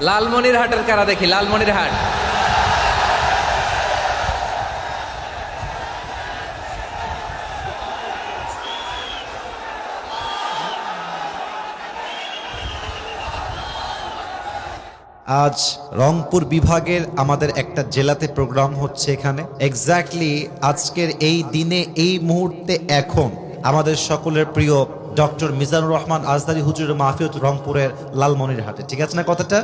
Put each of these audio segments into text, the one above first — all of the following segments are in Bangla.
লালমনিরহাটের কারা দেখি, লালমনিরহাট। আজ রংপুর বিভাগের আমাদের একটা জেলাতে প্রোগ্রাম হচ্ছে এখানে। এক্স্যাক্টলি আজকের এই দিনে এই মুহূর্তে এখন আমাদের সকলের প্রিয় ডক্টর মিজানুর রহমান আজহারী হুজুরের মাহফিল রংপুরের লালমনিরহাটে। ঠিক আছে না কথাটা?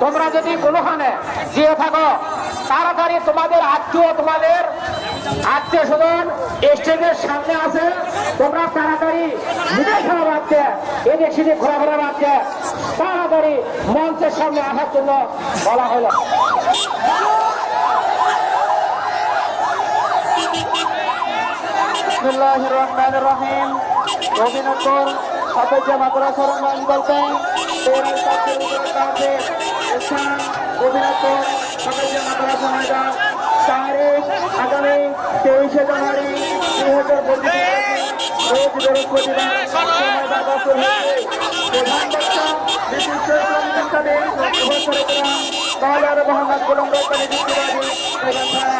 তোমরা যদি কোনোখানে যেয়ে থাকো, তাড়াতাড়ি তোমাদের আত্মীয় স্বজন স্টেজের সামনে আছে, তোমরা তাড়াতাড়ি মিঠাই খাওয়া বাদছে, এদিক সেদিক ঘোরাঘোরা বাদছে, তাড়াতাড়ি মঞ্চের সামনে আসার জন্য বলা হলো। বিসমিল্লাহির রহমানির রহিম। রবীন্দ্রনাথ সাপেক্ষে মাদ্রাসা সরঞ্জাম বলতেন রবীন্দ্রনাথ সাপেক্ষে মাদ্রাসা ময়দান, তারিখ আগামী 23শে জানুয়ারি 2025 রোজ বৃহস্পতিবার। প্রধান বক্তা বিশিষ্ট ইসলামী মোহাম্মদ গোলাম রব্বানী যুক্তিবাদী প্রধান বক্তা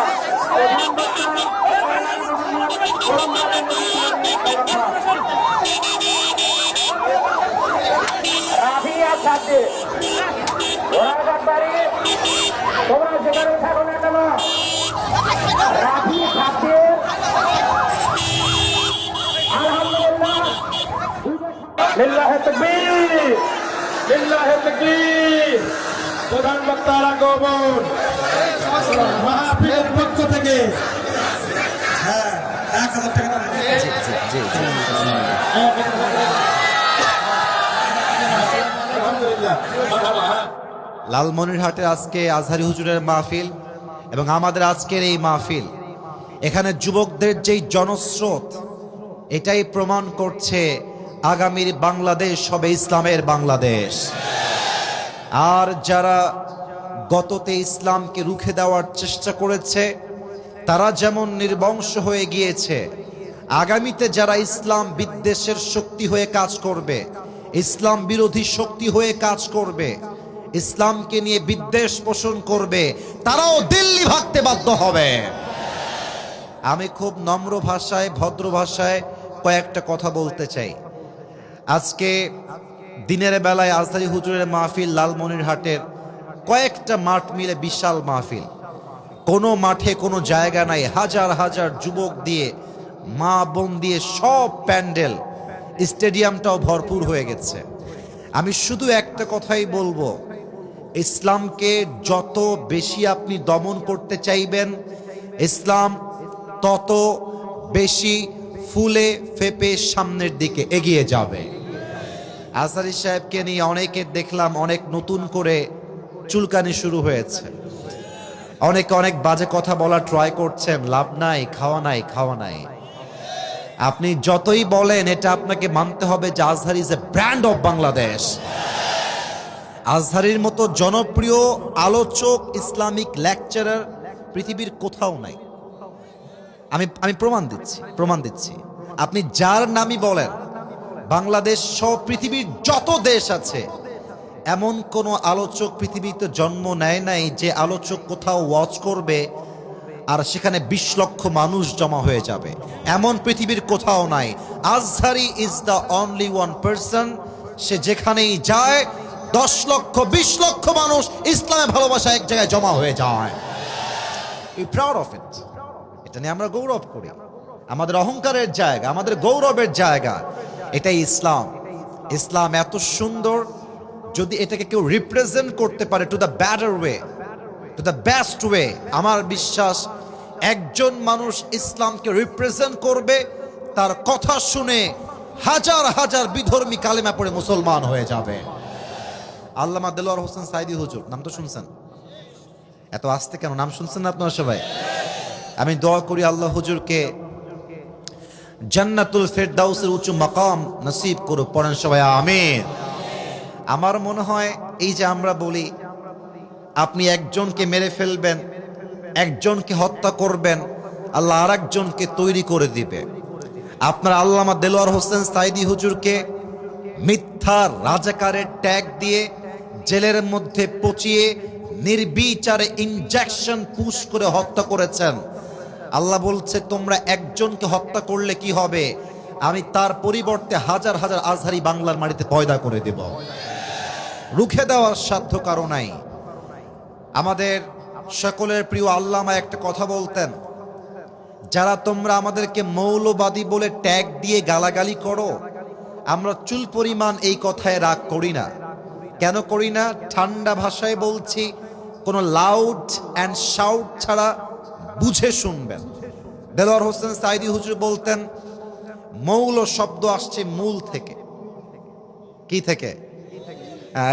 তোমরা যেখানে থাকো না কেন, রাফি খাদ্যের আলহামদুলিল্লাহ প্রধান বক্তার আগমন মাহফিলের পক্ষ থেকে 1000 টাকা। লালমনিরহাটে আজকে আজহারী হুজুরের মাহফিল এবং আমাদের আজকের এই মাহফিল, এখানে যুবকদের যেই জনস্রোত, এটাই প্রমাণ করছে আগামীর বাংলাদেশ হবে ইসলামের বাংলাদেশ। আর যারা গততে ইসলামকে রুখে দেওয়ার চেষ্টা করেছে তারা যেমন নির্বংশ হয়ে গিয়েছে, আগামীতে যারা ইসলাম বিদ্বেষের শক্তি হয়ে কাজ করবে, ইসলাম বিরোধী শক্তি হয়ে কাজ করবে, ইসলামকে নিয়ে বিদ্বেষ পোষণ করবে, তারাও দিল্লি ভাগতে বাধ্য হবে। আমি খুব নম্র ভাষায়, ভদ্র ভাষায় কয়েকটা কথা বলতে চাই। আজকে দিনের বেলায় আজহারী হুজুরের মাহফিল লালমনিরহাটের কয়েকটা মাঠ মিলে বিশাল মাহফিল। কোনো মাঠে কোনো জায়গা নাই, হাজার হাজার যুবক দিয়ে, মা বোন দিয়ে সব প্যান্ডেল, স্টেডিয়ামটাও ভরপুর হয়ে গেছে। আমি শুধু একটা কথাই বলবো, ইসলামকে যত বেশি আপনি দমন করতে চাইবেন, ইসলাম তত বেশি ফুলে ফেপে সামনের দিকে এগিয়ে যাবে। আজহারী সাহেবকে নিয়ে অনেকে দেখলাম অনেক নতুন করে চুলকানি শুরু হয়েছে, অনেকে অনেক বাজে কথা বলা ট্রাই করছেন। লাভ নাই, খাওয়া নাই, খাওয়া নাই। আপনি যতই বলেন, এটা আপনাকে মানতে হবে যে Azhari is a brand of Bangladesh. আজহারীর মতো জনপ্রিয় আলোচক, ইসলামিক লেকচারার পৃথিবীর কোথাও নাই। আমি প্রমাণ দিচ্ছি। আপনি যার নামই বলেন, বাংলাদেশ সহ পৃথিবীর যত দেশ আছে, এমন কোন আলোচক পৃথিবীতে জন্ম নেয় নাই যে আলোচক কোথাও ওয়াচ করবে আর সেখানে 20 লক্ষ মানুষ জমা হয়ে যাবে, এমন পৃথিবীর কোথাও নাই। Azhari is the only one person, সে যেখানেই যায় 10 লক্ষ 20 লক্ষ মানুষ ইসলামের ভালোবাসা এক জায়গায় জমা হয়ে যায়। We proud of it. এটা নিয়ে আমরা গৌরব করি, আমাদের অহংকারের জায়গা, আমাদের গৌরবের জায়গা, এটাই ইসলাম। ইসলাম এত সুন্দর যদি এটাকে কেউ রিপ্রেজেন্ট করতে পারে to the better way, to the best way, আমার বিশ্বাস একজন মানুষ ইসলামকে রিপ্রেজেন্ট করবে, তার কথা শুনে হাজার হাজার বিধর্মী কালেমা পড়ে মুসলমান হয়ে যাবে। আল্লামা দেলোয়ার হোসেন সাইদি হুজুর, নাম তো শুনছেন? এত আস্তে কেন, নাম শুনছেন না আপনারা সবাই? আমি দোয়া করি আল্লাহ হুজুরকে জান্নাতুল ফেরদাউসের উঁচু মাকাম নসিব করুক। পড়েন সবাই আমিন। আমার মনে হয় এই যে আমরা বলি আপনি একজনকে মেরে ফেলবেন, একজনকে হত্যা করবেন, আল্লাহ আর একজনকে তৈরি করে দিবে। আপনার আল্লামা দেলোয়ার হোসেন সাইদি হুজুরকে মিথ্যা রাজাকারের ট্যাগ দিয়ে জেলের মধ্যে পচিয়ে নির্বিচারে ইনজেকশন পুশ করে হত্যা করেছেন। আল্লাহ বলছে তোমরা একজনকে হত্যা করলে কি হবে, আমি তার পরিবর্তে হাজার হাজার আজহারি বাংলার মাটিতে পয়দা করে দেব। রুখে দেওয়ার সাধ্য কারো নাই। আমাদের সকলের প্রিয় আল্লামা একটা কথা বলতেন, যারা তোমরা আমাদেরকে মৌলবাদী বলে ট্যাগ দিয়ে গালাগালি করো, আমরা চুল পরিমাণ এই কথায় রাগ করি না। কেন করি না? ঠান্ডা ভাষায় বলছি, কোনো লাউড অ্যান্ড শাউট ছাড়া বুঝে শুনবেন। দেলোয়ার হোসেন সাইদি হুজুর বলতেন মৌল শব্দ আসছে মূল থেকে। কি থেকে?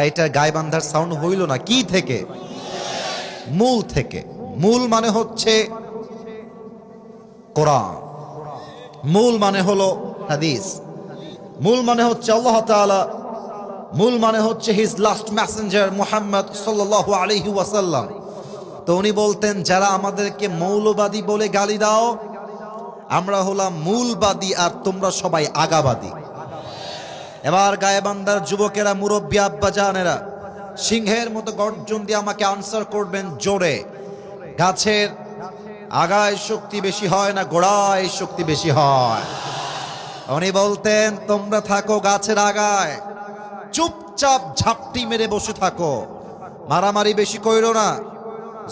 এটা গায়বান্ধার সাউন্ড হইল না। কি থেকে? মূল থেকে। মূল মানে হচ্ছে কোরআন, মূল মানে হলো হাদিস, মূল মানে হচ্ছে আল্লাহ তাআলা, মূল মানে হচ্ছে হিজ লাস্ট মেসেঞ্জার মুহাম্মদ সাল্লাল্লাহু আলাইহি ওয়াসাল্লাম। তো উনি বলতেন যারা আমাদেরকে মৌলবাদী বলে গালি দাও, আমরা হলাম মূলবাদী আর তোমরা সবাই আগাবাদী। এবার গায়েবান্ধার যুবকেরা, মুরব্বী আব্বা জানেরা সিংহের মতো গর্জন দিয়ে আমাকে আনসার করবেন জোরে। গাছের আগায় শক্তি বেশি হয় না গোড়ায় শক্তি বেশি হয়? উনি বলতেন তোমরা থাকো গাছের আগায়, চুপচাপ ঝাপটি মেরে বসে থাকো, মারামারি বেশি কইরো না,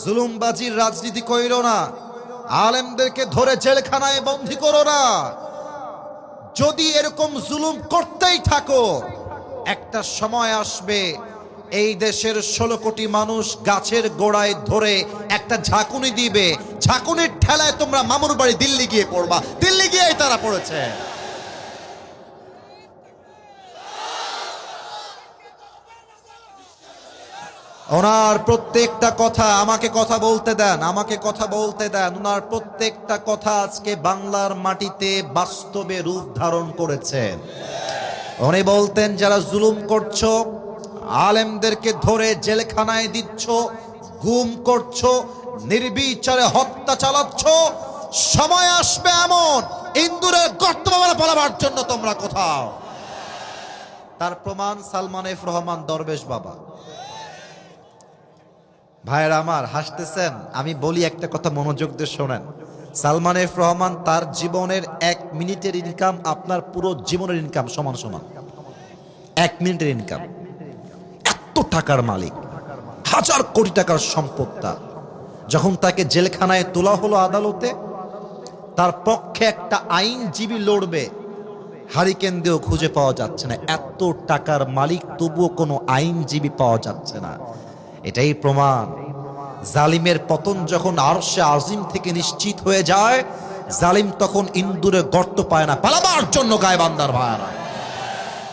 জুলুমবাজির রাজনীতি কইরো না, আলেমদেরকে ধরে জেলখানায় বন্দী করো না। যদি এরকম জুলুম করতেই থাকো, একটা সময় আসবে এই দেশের 16 কোটি মানুষ গাছের গোড়ায় ধরে একটা ঝাঁকুনি দিবে, ঝাঁকুনির ঠেলায় তোমরা মামুর বাড়ি দিল্লি গিয়ে পড়বা। দিল্লি গিয়েই তারা পড়েছে। ওনার প্রত্যেকটা কথা, আমাকে কথা বলতে দেন, আমাকে কথা বলতে দেন। ওনার প্রত্যেকটা কথা আজকে বাংলার মাটিতে বাস্তবে রূপ ধারণ করেছেন। উনি বলতেন যারা জুলুম করছো, আলেমদেরকে ধরে জেলখানায় দিচ্ছ, গুম করছো, নির্বিচারে হত্যা চালাচ্ছ, সময় আসবে এমন ইন্দুরের গর্ত পালাবার জন্য তোমরা কোথাও। তার প্রমাণ সালমান এফ রহমান দরবেশ বাবা। ভাইরা আমার হাসতেছেন, আমি বলি একটা কথা মনোযোগ দিয়ে শোনেন। সালমান এফ রহমান তার জীবনের 1 মিনিটের ইনকাম আপনার পুরো জীবনের ইনকাম সমান সমান। 1 মিনিটের ইনকাম। এত টাকার মালিক, হাজার কোটি টাকার সম্পদ। যখন তাকে জেলখানায় তোলা হলো আদালতে, তার পক্ষে একটা আইনজীবী লড়বে, হারিকেন দিয়েও খুঁজে পাওয়া যাচ্ছে না। এত টাকার মালিক, তবুও কোনো আইনজীবী পাওয়া যাচ্ছে না। এটাই প্রমাণ জালিমের পতন যখন আরশে আজিম থেকে নিশ্চিত হয়ে যায়, জালিম তখন ইন্দুরে গর্ত পায় না পালাবার জন্য গায়বান্ধার ভাইরা।